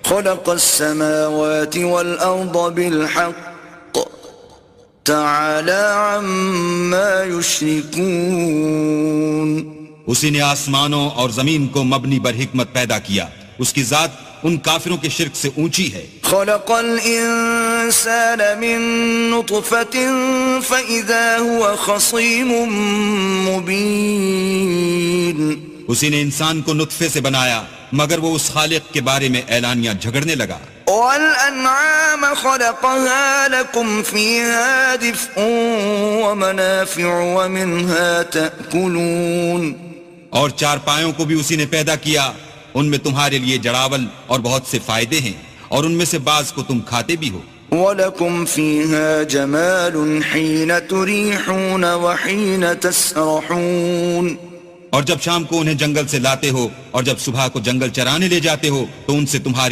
خلق السماوات والأرض بالحق تعالى عما يشركون. اسی نے آسمانوں اور زمین کو مبنی بر حکمت پیدا کیا، اس کی ذات ان کافروں کے شرک سے اونچی ہے. خلق الانسان من نطفة فإذا هو خصيم مبين. اسی نے انسان کو نطفے سے بنایا مگر وہ اس خالق کے بارے میں اعلانیہ جھگڑنے لگا. والأنعام خلقها لكم فيها دفء ومنافع ومنها تأكلون. اور چارپایوں کو بھی اسی نے پیدا کیا، ان میں تمہارے لیے جڑاول اور بہت سے فائدے ہیں، اور ان میں سے بعض کو تم کھاتے بھی ہو. وَلَكُمْ فِيهَا جَمَالٌ حِينَ تُرِيحُونَ وَحِينَ تَسْرَحُونَ. اور جب شام کو انہیں جنگل سے لاتے ہو اور جب صبح کو جنگل چرانے لے جاتے ہو تو ان سے تمہاری